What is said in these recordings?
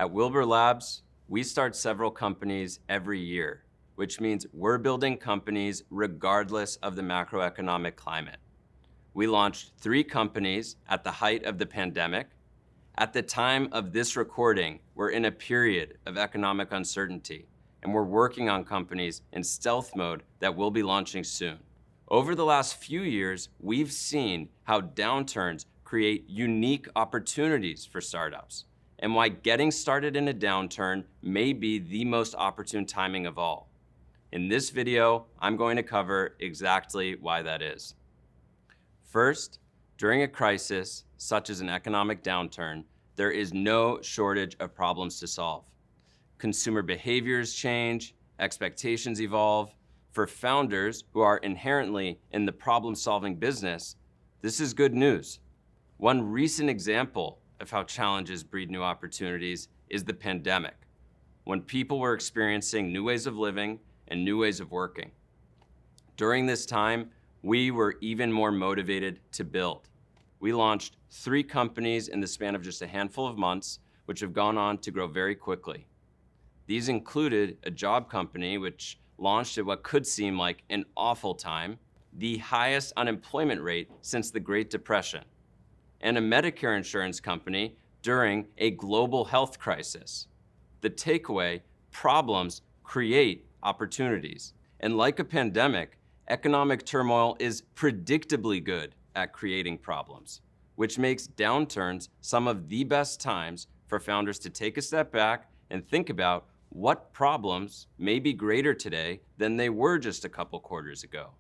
At Wilbur Labs, we start several companies every year, which means we're building companies regardless of the macroeconomic climate. We launched 3 companies at the height of the pandemic. At the time of this recording, we're in a period of economic uncertainty, and we're working on companies in stealth mode that we'll be launching soon. Over the last few years, we've seen how downturns create unique opportunities for startups, and why getting started in a downturn may be the most opportune timing of all. In this video, I'm going to cover exactly why that is. First, during a crisis, such as an economic downturn, there is no shortage of problems to solve. Consumer behaviors change, expectations evolve. For founders who are inherently in the problem-solving business, this is good news. One recent example of how challenges breed new opportunities is the pandemic, when people were experiencing new ways of living and new ways of working. During this time, we were even more motivated to build. We launched 3 companies in the span of just a handful of months, which have gone on to grow very quickly. These included a job company, which launched at what could seem like an awful time, the highest unemployment rate since the Great Depression, and a Medicare insurance company during a global health crisis. The takeaway: problems create opportunities. And like a pandemic, economic turmoil is predictably good at creating problems, which makes downturns some of the best times for founders to take a step back and think about what problems may be greater today than they were just a couple quarters ago.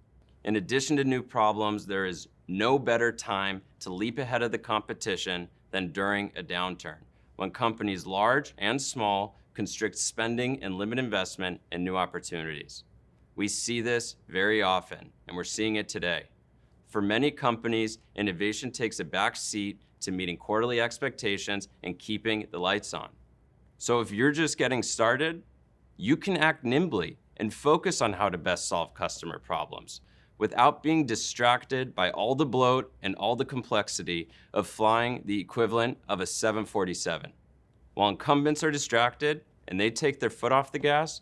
In addition to new problems, there is no better time to leap ahead of the competition than during a downturn, when companies large and small constrict spending and limit investment in new opportunities. We see this very often, and we're seeing it today. For many companies, innovation takes a back seat to meeting quarterly expectations and keeping the lights on. So if you're just getting started, you can act nimbly and focus on how to best solve customer problems without being distracted by all the bloat and all the complexity of flying the equivalent of a 747. While incumbents are distracted and they take their foot off the gas,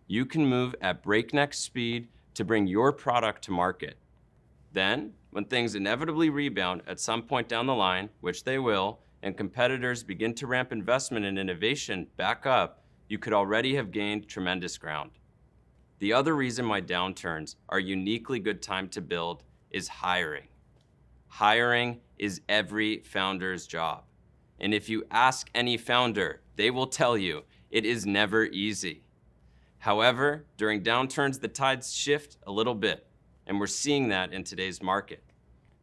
you can move at breakneck speed to bring your product to market. Then, when things inevitably rebound at some point down the line, which they will, and competitors begin to ramp investment and innovation back up, you could already have gained tremendous ground. The other reason why downturns are a uniquely good time to build is hiring. Hiring is every founder's job. And if you ask any founder, they will tell you it is never easy. However, during downturns, the tides shift a little bit, and we're seeing that in today's market.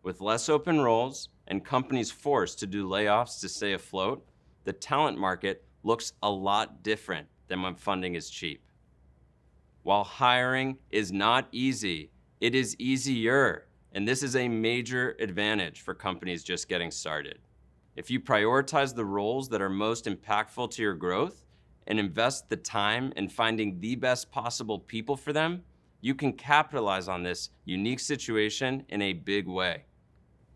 With less open roles and companies forced to do layoffs to stay afloat, the talent market looks a lot different than when funding is cheap. While hiring is not easy, it is easier, and this is a major advantage for companies just getting started. If you prioritize the roles that are most impactful to your growth and invest the time in finding the best possible people for them, you can capitalize on this unique situation in a big way.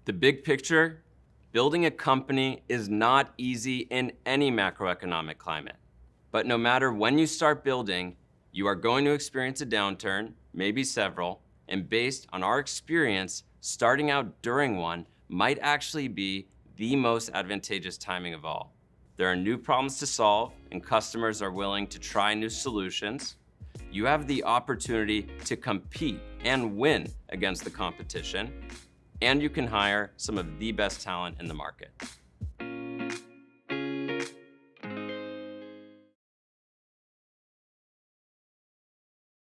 The big picture: building a company is not easy in any macroeconomic climate. But no matter when you start building, you are going to experience a downturn, maybe several, and based on our experience, starting out during one might actually be the most advantageous timing of all. There are new problems to solve, and customers are willing to try new solutions. You have the opportunity to compete and win against the competition, and you can hire some of the best talent in the market.